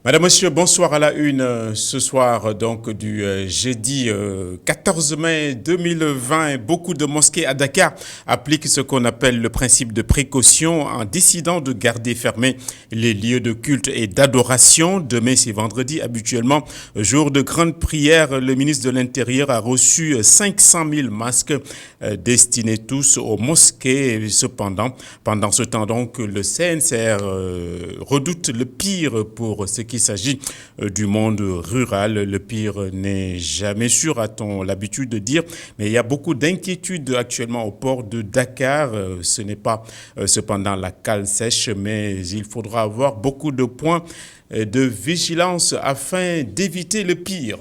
Madame, Monsieur, bonsoir à la une ce soir donc du jeudi 14 mai 2020. Beaucoup de mosquées à Dakar appliquent ce qu'on appelle le principe de précaution en décidant de garder fermés les lieux de culte et d'adoration. Demain, c'est vendredi, habituellement jour de grande prière. Le ministre de l'Intérieur a reçu 500 000 masques destinés tous aux mosquées. Cependant, pendant ce temps donc, le CNCR redoute le pire pour ce qu'il s'agit du monde rural. Le pire n'est jamais sûr, a-t-on l'habitude de dire, mais il y a beaucoup d'inquiétudes actuellement au port de Dakar. Ce n'est pas cependant la cale sèche, mais il faudra avoir beaucoup de points de vigilance afin d'éviter le pire.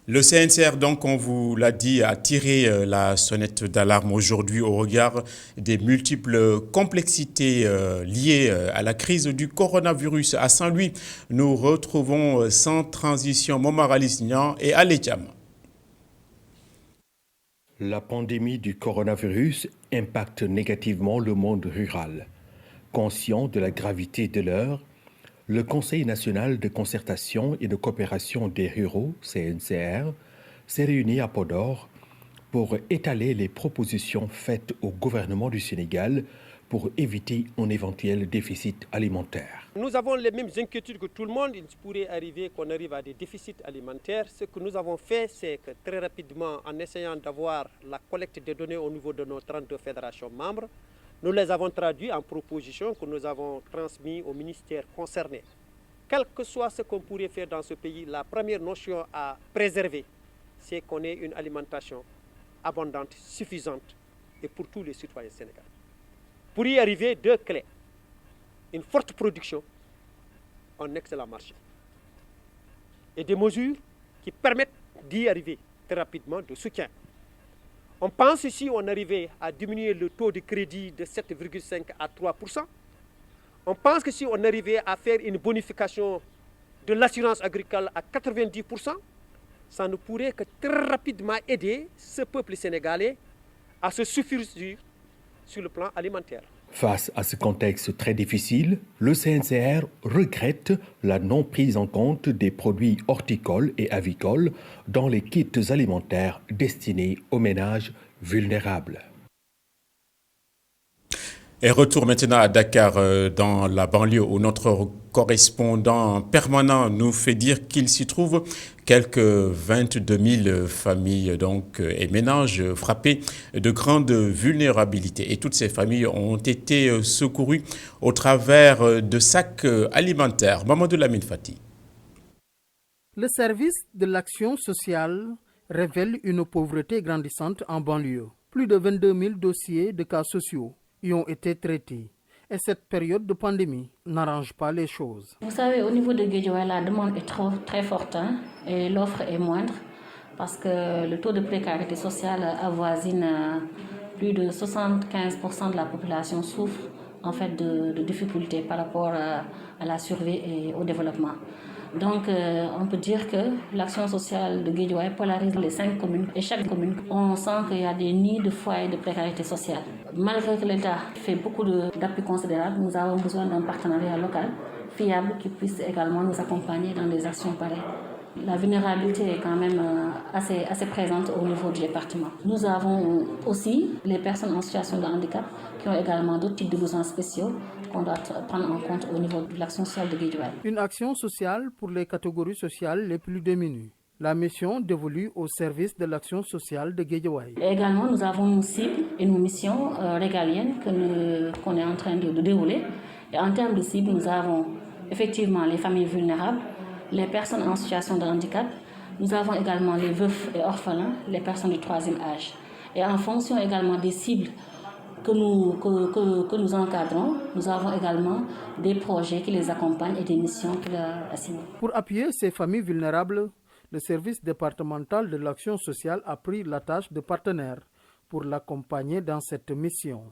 Le CNCR, donc, on vous l'a dit, a tiré la sonnette d'alarme aujourd'hui au regard des multiples complexités liées à la crise du coronavirus. À Saint-Louis, nous retrouvons sans transition Momar Alisnian et Alédiam. La pandémie du coronavirus impacte négativement le monde rural. Conscient de la gravité de l'heure, le Conseil national de concertation et de coopération des ruraux, CNCR, s'est réuni à Podor pour étaler les propositions faites au gouvernement du Sénégal pour éviter un éventuel déficit alimentaire. Nous avons les mêmes inquiétudes que tout le monde. Il pourrait arriver qu'on arrive à des déficits alimentaires. Ce que nous avons fait, c'est que très rapidement, en essayant d'avoir la collecte des données au niveau de nos 32 fédérations membres, nous les avons traduits en propositions que nous avons transmises au ministère concerné. Quel que soit ce qu'on pourrait faire dans ce pays, la première notion à préserver, c'est qu'on ait une alimentation abondante, suffisante et pour tous les citoyens sénégalais. Pour y arriver, deux clés. Une forte production, un excellent marché. Et des mesures qui permettent d'y arriver très rapidement de soutien. On pense ici on arrivait à diminuer le taux de crédit de 7,5 à 3%. On pense que si on arrivait à faire une bonification de l'assurance agricole à 90%, ça ne pourrait que très rapidement aider ce peuple sénégalais à se suffire sur le plan alimentaire. Face à ce contexte très difficile, le CNCR regrette la non prise en compte des produits horticoles et avicoles dans les kits alimentaires destinés aux ménages vulnérables. Et retour maintenant à Dakar, dans la banlieue, où notre correspondant permanent nous fait dire qu'il s'y trouve quelques 22 000 familles donc, et ménages frappés de grande vulnérabilité. Et toutes ces familles ont été secourues au travers de sacs alimentaires. Mamadou Lamine Fati. Le service de l'action sociale révèle une pauvreté grandissante en banlieue. Plus de 22 000 dossiers de cas sociaux y ont été traités. Et cette période de pandémie n'arrange pas les choses. Vous savez, au niveau de Guédiawaye, la demande est très forte et l'offre est moindre parce que le taux de précarité sociale avoisine plus de 75% de la population souffre en fait de difficultés par rapport à la survie et au développement. Donc, on peut dire que l'action sociale de Guédiawaye polarise les 5 communes. Et chaque commune, on sent qu'il y a des nids de foyers de précarité sociale. Malgré que l'État fait beaucoup d'appui considérables, nous avons besoin d'un partenariat local fiable qui puisse également nous accompagner dans des actions pareilles. La vulnérabilité est quand même assez présente au niveau du département. Nous avons aussi les personnes en situation de handicap qui ont également d'autres types de besoins spéciaux qu'on doit prendre en compte au niveau de l'action sociale de Guédiawaye. Une action sociale pour les catégories sociales les plus démunies. La mission dévolue au service de l'action sociale de Guédiawaye. Également, nous avons nos cibles et nos missions régaliennes qu'on est en train de dérouler. Et en termes de cibles, nous avons effectivement les familles vulnérables, les personnes en situation de handicap. Nous avons également les veufs et orphelins, les personnes du 3e âge. Et en fonction également des cibles que nous encadrons, nous avons également des projets qui les accompagnent et des missions qui leur assignent. Pour appuyer ces familles vulnérables, le service départemental de l'action sociale a pris la tâche de partenaire pour l'accompagner dans cette mission.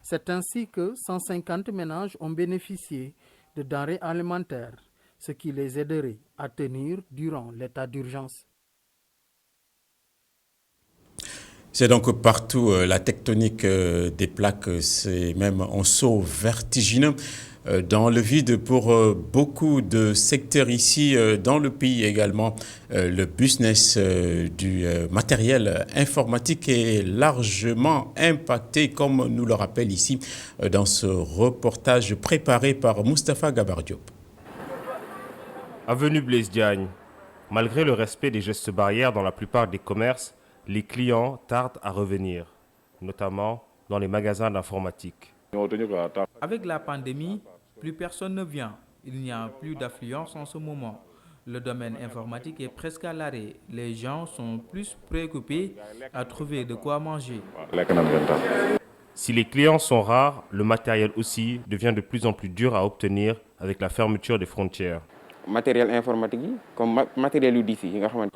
C'est ainsi que 150 ménages ont bénéficié de denrées alimentaires, ce qui les aiderait à tenir durant l'état d'urgence. C'est donc partout la tectonique des plaques, c'est même un saut vertigineux. dans le vide pour beaucoup de secteurs ici dans le pays également. Le business du matériel informatique est largement impacté, comme nous le rappelle ici dans ce reportage préparé par Moustapha Gabar Diop. Avenue Blaise Diagne. Malgré le respect des gestes barrières dans la plupart des commerces, les clients tardent à revenir, notamment dans les magasins d'informatique. Avec la pandémie, plus personne ne vient. Il n'y a plus d'affluence en ce moment. Le domaine informatique est presque à l'arrêt. Les gens sont plus préoccupés à trouver de quoi manger. Si les clients sont rares, le matériel aussi devient de plus en plus dur à obtenir avec la fermeture des frontières. Matériel informatique comme matériel d'ici.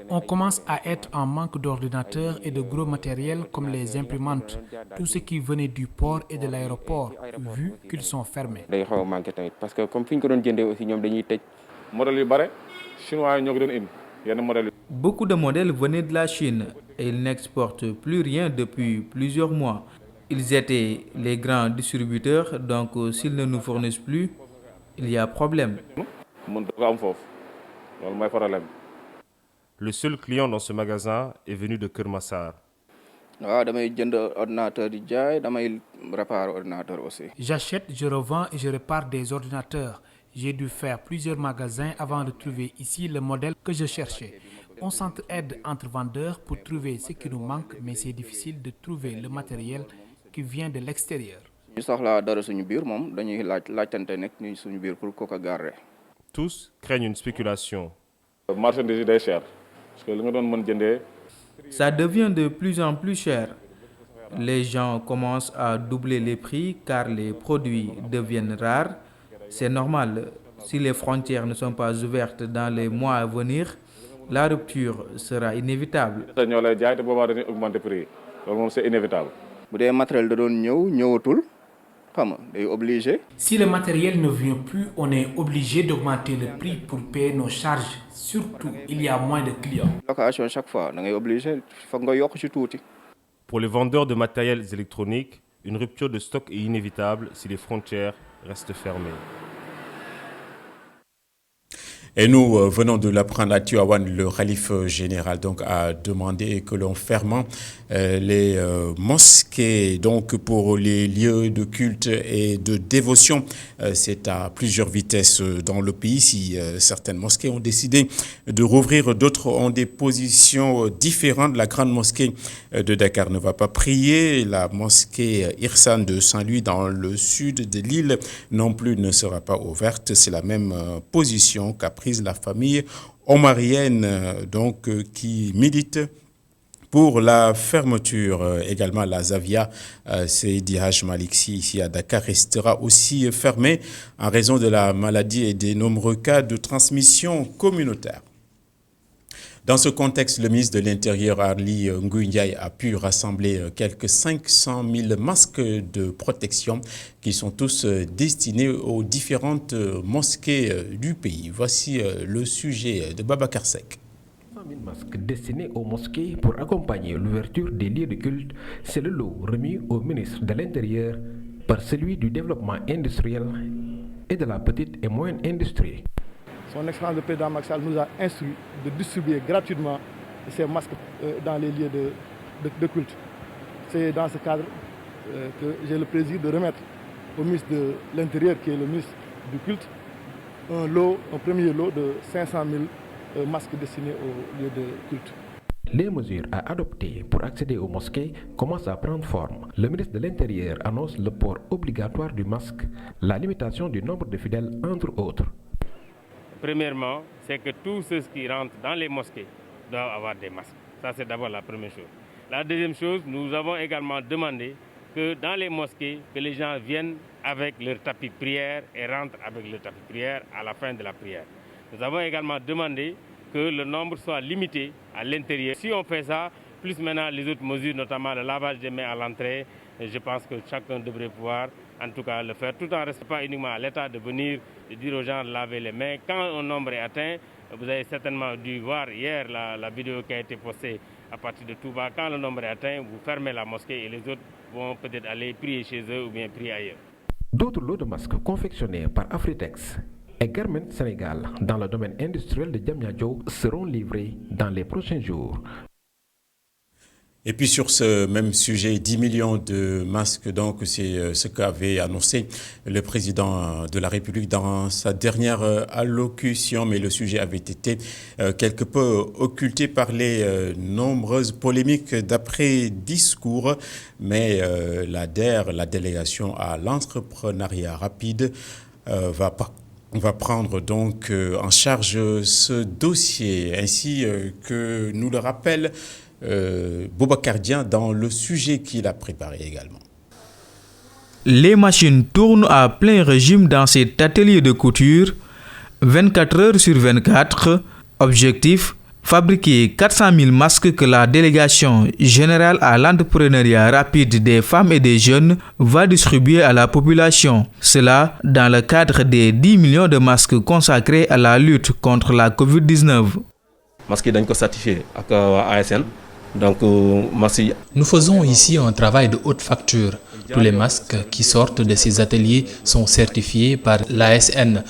On commence à être en manque d'ordinateurs et de gros matériel comme les imprimantes, tout ce qui venait du port et de l'aéroport, vu qu'ils sont fermés. Parce que comme aussi Beaucoup de modèles venaient de la Chine et ils n'exportent plus rien depuis plusieurs mois. Ils étaient les grands distributeurs, donc s'ils ne nous fournissent plus, il y a problème. Le seul client dans ce magasin est venu de Kermassar. J'achète, je revends et je répare des ordinateurs. J'ai dû faire plusieurs magasins avant de trouver ici le modèle que je cherchais. On s'entraide entre vendeurs pour trouver ce qui nous manque, mais c'est difficile de trouver le matériel qui vient de l'extérieur. Tous craignent une spéculation. Ça devient de plus en plus cher. Les gens commencent à doubler les prix car les produits deviennent rares. C'est normal. Si les frontières ne sont pas ouvertes dans les mois à venir, la rupture sera inévitable. Si le matériel ne vient plus, on est obligé d'augmenter le prix pour payer nos charges. Surtout, il y a moins de clients. Pour les vendeurs de matériels électroniques, une rupture de stock est inévitable si les frontières restent fermées. Et nous venons de l'apprendre à Tivaouane, le Khalife général donc a demandé que l'on ferme les mosquées donc pour les lieux de culte et de dévotion. C'est à plusieurs vitesses dans le pays. Si certaines mosquées ont décidé de rouvrir, d'autres ont des positions différentes. La grande mosquée de Dakar ne va pas prier. La mosquée Irsan de Saint-Louis dans le sud de l'île non plus ne sera pas ouverte. C'est la même position qu'a prise la famille omarienne donc qui milite pour la fermeture. Également la Zavia Seydi Haj Malik Sy ici à Dakar restera aussi fermée en raison de la maladie et des nombreux cas de transmission communautaire. Dans ce contexte, le ministre de l'Intérieur, Aly Ngouille Ndiaye, a pu rassembler quelques 500 000 masques de protection qui sont tous destinés aux différentes mosquées du pays. Voici le sujet de Babacar Seck. 100 000 masques destinés aux mosquées pour accompagner l'ouverture des lieux de culte, c'est le lot remis au ministre de l'Intérieur par celui du développement industriel et de la petite et moyenne industrie. Son Excellence le Président Macky Sall nous a instruit de distribuer gratuitement ces masques dans les lieux de culte. C'est dans ce cadre que j'ai le plaisir de remettre au ministre de l'Intérieur, qui est le ministre du culte, un premier lot de 500 000 masques destinés aux lieux de culte. Les mesures à adopter pour accéder aux mosquées commencent à prendre forme. Le ministre de l'Intérieur annonce le port obligatoire du masque, la limitation du nombre de fidèles, entre autres. Premièrement, c'est que tous ceux qui rentrent dans les mosquées doivent avoir des masques. Ça, c'est d'abord la première chose. La deuxième chose, nous avons également demandé que dans les mosquées, que les gens viennent avec leur tapis de prière et rentrent avec leur tapis de prière à la fin de la prière. Nous avons également demandé que le nombre soit limité à l'intérieur. Si on fait ça, plus maintenant les autres mesures, notamment le lavage des mains à l'entrée, je pense que chacun devrait pouvoir en tout cas le faire, tout en restant pas uniquement à l'État de venir dire aux gens de laver les mains. Quand un nombre est atteint, vous avez certainement dû voir hier la vidéo qui a été postée à partir de Touba. Quand le nombre est atteint, vous fermez la mosquée et les autres vont peut-être aller prier chez eux ou bien prier ailleurs. D'autres lots de masques confectionnés par Afritex et Garment Sénégal dans le domaine industriel de Diamniadio seront livrés dans les prochains jours. Et puis sur ce même sujet, 10 millions de masques, donc c'est ce qu'avait annoncé le président de la République dans sa dernière allocution, mais le sujet avait été quelque peu occulté par les nombreuses polémiques d'après-discours. Mais la DER, la délégation à l'entrepreneuriat rapide, va prendre donc en charge ce dossier, ainsi que nous le rappelle Boubacar Dieng dans le sujet qu'il a préparé également. Les machines tournent à plein régime dans cet atelier de couture, 24 heures sur 24. Objectif, fabriquer 400 000 masques que la délégation générale à l'entrepreneuriat rapide des femmes et des jeunes va distribuer à la population. Cela dans le cadre des 10 millions de masques consacrés à la lutte contre la Covid-19. Masques dañ ko certifié ak ASN. Donc, nous faisons ici un travail de haute facture. Tous les masques qui sortent de ces ateliers sont certifiés par l'ASN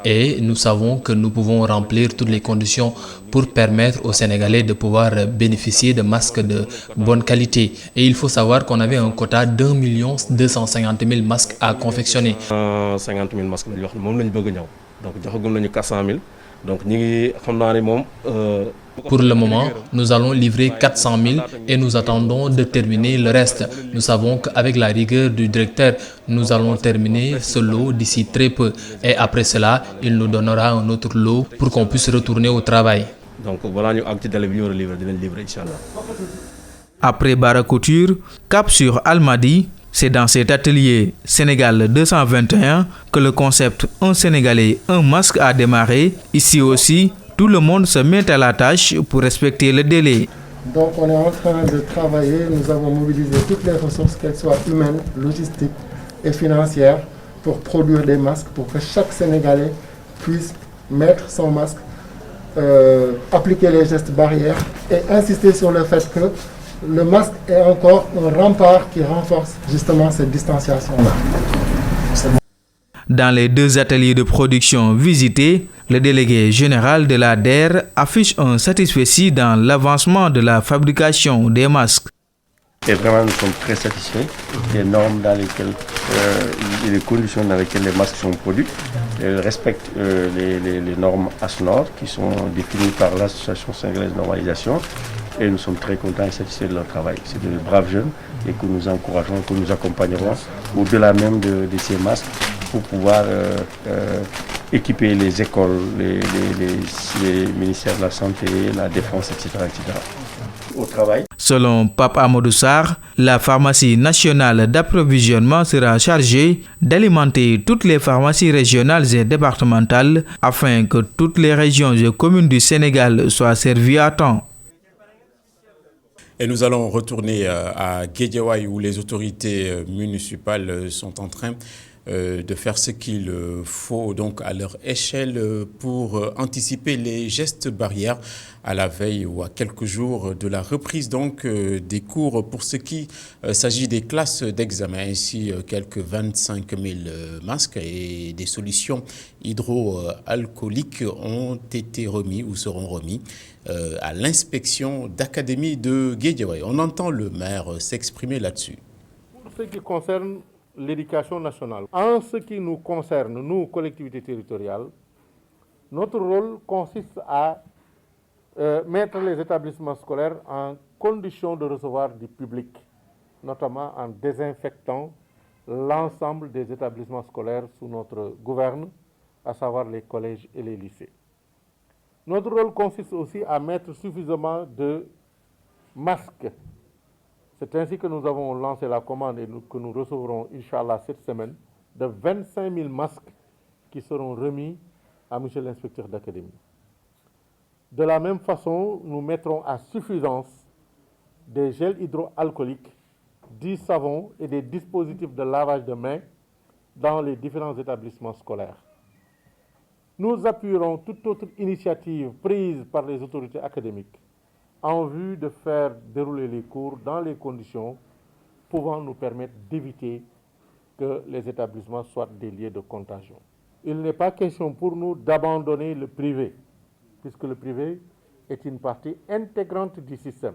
et nous savons que nous pouvons remplir toutes les conditions pour permettre aux Sénégalais de pouvoir bénéficier de masques de bonne qualité. Et il faut savoir qu'on avait un quota d'1 250 000 masques à confectionner. 50 000 masques, donc joxagum nañu 400 000. Donc, pour le moment, nous allons livrer 400 000 et nous attendons de terminer le reste. Nous savons qu'avec la rigueur du directeur, nous allons terminer ce lot d'ici très peu. Et après cela, il nous donnera un autre lot pour qu'on puisse retourner au travail. Donc, voilà, nous allons livrer, Inch'Allah. Après Bara Couture, cap sur Almadi. C'est dans cet atelier Sénégal 221 que le concept Un Sénégalais, un masque a démarré. Ici aussi, tout le monde se met à la tâche pour respecter le délai. Donc on est en train de travailler, nous avons mobilisé toutes les ressources, qu'elles soient humaines, logistiques et financières, pour produire des masques, pour que chaque Sénégalais puisse mettre son masque, appliquer les gestes barrières et insister sur le fait que le masque est encore un rempart qui renforce justement cette distanciation-là. Dans les 2 ateliers de production visités, le délégué général de la DER affiche un satisfait dans l'avancement de la fabrication des masques. Et vraiment, nous sommes très satisfaits des normes dans lesquelles et les conditions dans lesquelles les masques sont produits. Elles respectent les normes ASNOR qui sont définies par l'Association sénégalaise de normalisation. Et nous sommes très contents et satisfaits de leur travail. C'est de braves jeunes et que nous encourageons, que nous accompagnerons au-delà même de ces masques pour pouvoir équiper les écoles, les ministères de la Santé, la Défense, etc. au travail. Selon Pape Amadou Sarr, la pharmacie nationale d'approvisionnement sera chargée d'alimenter toutes les pharmacies régionales et départementales afin que toutes les régions et communes du Sénégal soient servies à temps. Et nous allons retourner à Guédiawaye où les autorités municipales sont en train de faire ce qu'il faut donc à leur échelle pour anticiper les gestes barrières à la veille ou à quelques jours de la reprise donc des cours pour ce qui s'agit des classes d'examen. Ainsi, quelques 25 000 masques et des solutions hydroalcooliques ont été remis ou seront remis à l'inspection d'académie de Guédiawaye. On entend le maire s'exprimer là-dessus. Pour ce qui concerne l'éducation nationale, en ce qui nous concerne, nous, collectivités territoriales, notre rôle consiste à mettre les établissements scolaires en condition de recevoir du public, notamment en désinfectant l'ensemble des établissements scolaires sous notre gouverne, à savoir les collèges et les lycées. Notre rôle consiste aussi à mettre suffisamment de masques. C'est ainsi que nous avons lancé la commande et que nous recevrons, Inch'Allah, cette semaine, de 25 000 masques qui seront remis à M. l'inspecteur d'académie. De la même façon, nous mettrons à suffisance des gels hydroalcooliques, du savon et des dispositifs de lavage de mains dans les différents établissements scolaires. Nous appuierons toute autre initiative prise par les autorités académiques en vue de faire dérouler les cours dans les conditions pouvant nous permettre d'éviter que les établissements soient des lieux de contagion. Il n'est pas question pour nous d'abandonner le privé, puisque le privé est une partie intégrante du système.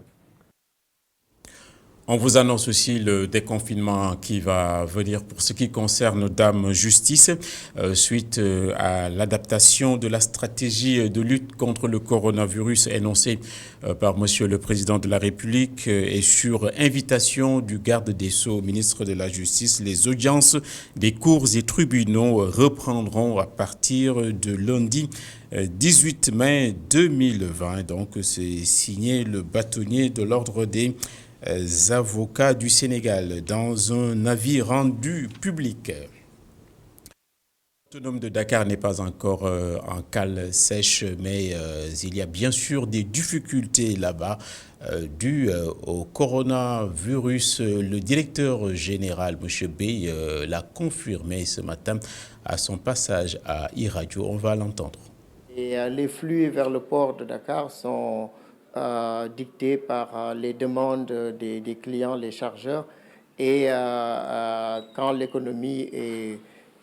On vous annonce aussi le déconfinement qui va venir pour ce qui concerne Dame Justice, suite à l'adaptation de la stratégie de lutte contre le coronavirus énoncée par Monsieur le Président de la République et sur invitation du garde des Sceaux, ministre de la Justice. Les audiences des cours et tribunaux reprendront à partir de lundi 18 mai 2020. Donc c'est signé le bâtonnier de l'ordre des avocats du Sénégal dans un avis rendu public. L'autonome de Dakar n'est pas encore en cale sèche, mais il y a bien sûr des difficultés là-bas dues au coronavirus. Le directeur général, M. Bey, l'a confirmé ce matin à son passage à iRadio. On va l'entendre. Et les flux vers le port de Dakar sont dictés par les demandes des clients, les chargeurs. Et quand l'économie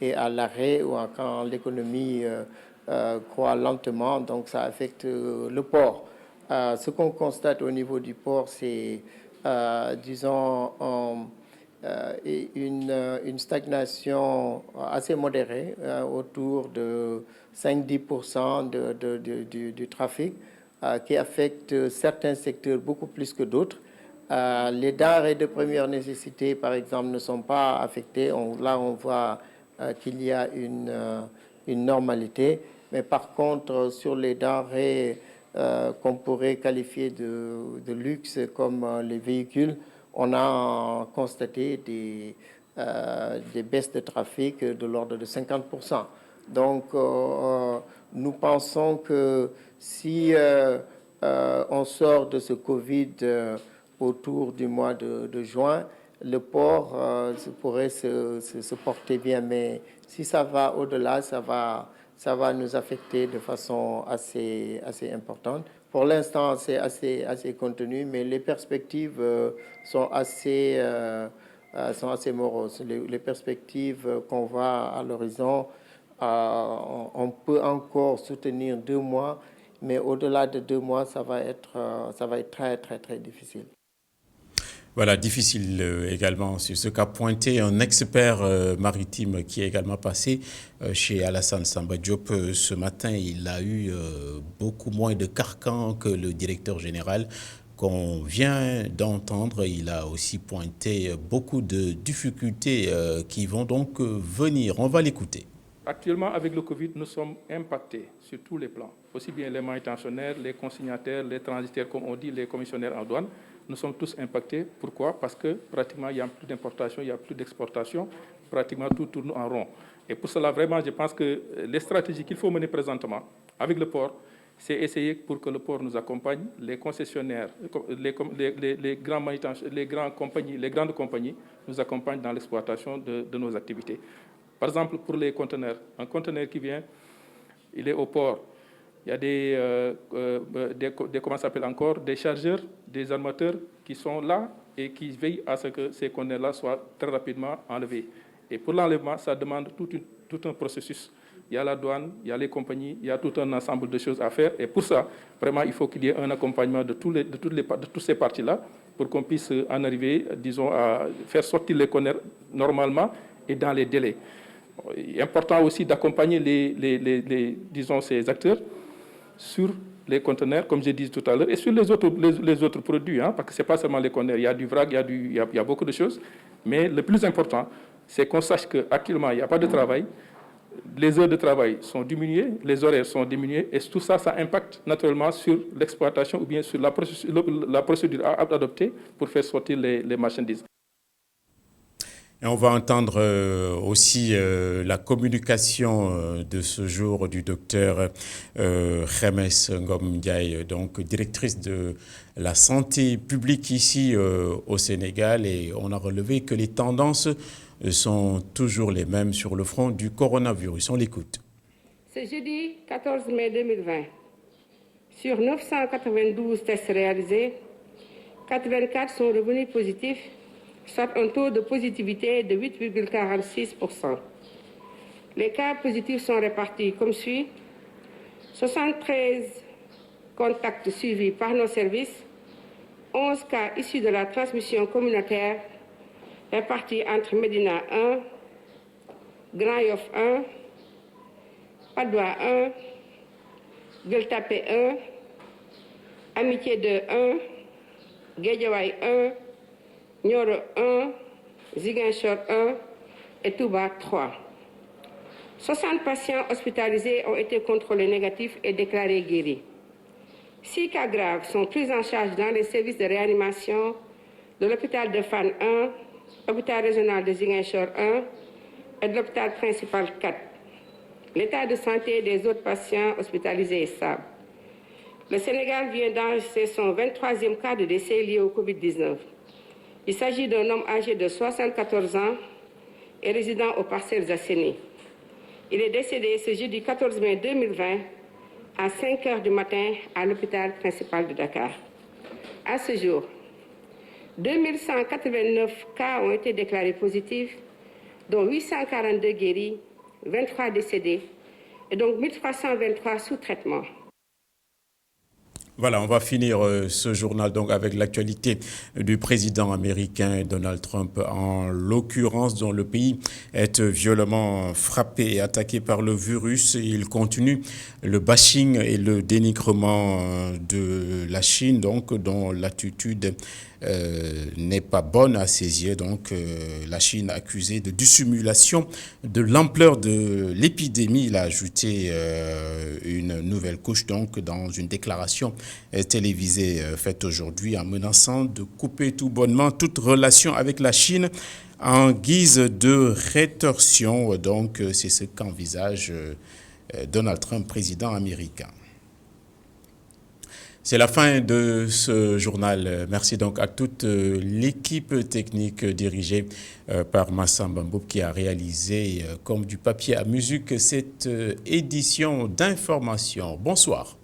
est à l'arrêt ou quand l'économie croît lentement, donc ça affecte le port. Ce qu'on constate au niveau du port, c'est, disons, une stagnation assez modérée, autour de 5-10% du trafic, qui affecte certains secteurs beaucoup plus que d'autres. Les denrées de première nécessité, par exemple, ne sont pas affectées. Là, on voit qu'il y a une normalité. Mais par contre, sur les denrées qu'on pourrait qualifier de luxe, comme les véhicules, on a constaté des baisses de trafic de l'ordre de 50%. Donc, nous pensons que si on sort de ce Covid autour du mois de juin, le port pourrait se porter bien. Mais si ça va au-delà, ça va nous affecter de façon assez importante. Pour l'instant, c'est assez contenu, mais les perspectives sont assez moroses. Les perspectives qu'on voit à l'horizon, on peut encore soutenir 2 mois, mais au-delà de 2 mois, ça va être très, très, très difficile. Voilà, difficile également sur ce qu'a pointé un expert maritime qui est également passé chez Alassane Samba Diop ce matin. Il a eu beaucoup moins de carcans que le directeur général qu'on vient d'entendre. Il a aussi pointé beaucoup de difficultés qui vont donc venir. On va l'écouter. Actuellement, avec le Covid, nous sommes impactés sur tous les plans, aussi bien les manutentionnaires, les consignataires, les transitaires, comme on dit, les commissionnaires en douane. Nous sommes tous impactés. Pourquoi? Parce que pratiquement, il n'y a plus d'importation, il n'y a plus d'exportation. Pratiquement, tout tourne en rond. Et pour cela, vraiment, je pense que les stratégies qu'il faut mener présentement avec le port, c'est essayer pour que le port nous accompagne, les concessionnaires, les grandes compagnies nous accompagnent dans l'exploitation de nos activités. Par exemple, pour les conteneurs, un conteneur qui vient, il est au port. Il y a comment ça s'appelle encore, des chargeurs, des armateurs qui sont là et qui veillent à ce que ces conteneurs-là soient très rapidement enlevés. Et pour l'enlèvement, ça demande tout un processus. Il y a la douane, il y a les compagnies, il y a tout un ensemble de choses à faire. Et pour ça, vraiment, il faut qu'il y ait un accompagnement de toutes ces parties-là pour qu'on puisse en arriver, disons, à faire sortir les conteneurs normalement et dans les délais. Il est important aussi d'accompagner disons, ces acteurs sur les conteneurs, comme j'ai dit tout à l'heure, et sur les autres produits, hein, parce que ce n'est pas seulement les conteneurs, il y a du vrac, il y a beaucoup de choses. Mais le plus important, c'est qu'on sache qu'actuellement, il n'y a pas de travail, les heures de travail sont diminuées, les horaires sont diminués, et tout ça, ça impacte naturellement sur l'exploitation ou bien sur la procédure à adopter pour faire sortir les marchandises. Et on va entendre aussi la communication de ce jour du docteur Khemes Ngom Ndiaye, donc directrice de la santé publique ici au Sénégal. Et on a relevé que les tendances sont toujours les mêmes sur le front du coronavirus. On l'écoute. Ce jeudi 14 mai 2020, sur 992 tests réalisés, 84 sont revenus positifs, soit un taux de positivité de 8,46%. Les cas positifs sont répartis comme suit. 73 contacts suivis par nos services, 11 cas issus de la transmission communautaire répartis entre Médina 1, Grand Yoff 1, Padoua 1, Gueule Tapée 1, Amitié 2 1, Guédiawaye 1, Nioro 1, Ziguinchor 1 et Touba 3. 60 patients hospitalisés ont été contrôlés négatifs et déclarés guéris. 6 cas graves sont pris en charge dans les services de réanimation de l'hôpital de Fann 1, l'hôpital régional de Ziguinchor 1 et de l'hôpital principal 4. L'état de santé des autres patients hospitalisés est stable. Le Sénégal vient d'enregistrer son 23e cas de décès lié au Covid-19. Il s'agit d'un homme âgé de 74 ans et résidant aux Parcelles Assainies. Il est décédé ce jeudi 14 mai 2020 à 5 h du matin à l'hôpital principal de Dakar. À ce jour, 2189 cas ont été déclarés positifs, dont 842 guéris, 23 décédés et donc 1323 sous traitement. Voilà, on va finir ce journal donc avec l'actualité du président américain Donald Trump, en l'occurrence dont le pays est violemment frappé et attaqué par le virus. Il continue le bashing et le dénigrement de la Chine, donc dont l'attitude n'est pas bonne à ses yeux. Donc la Chine accusée de dissimulation de l'ampleur de l'épidémie. Il a ajouté une nouvelle couche donc dans une déclaration télévisée faite aujourd'hui en menaçant de couper tout bonnement toute relation avec la Chine en guise de rétorsion. Donc c'est ce qu'envisage Donald Trump, président américain. C'est la fin de ce journal. Merci donc à toute l'équipe technique dirigée par Massamba Mboup qui a réalisé comme du papier à musique cette édition d'information. Bonsoir.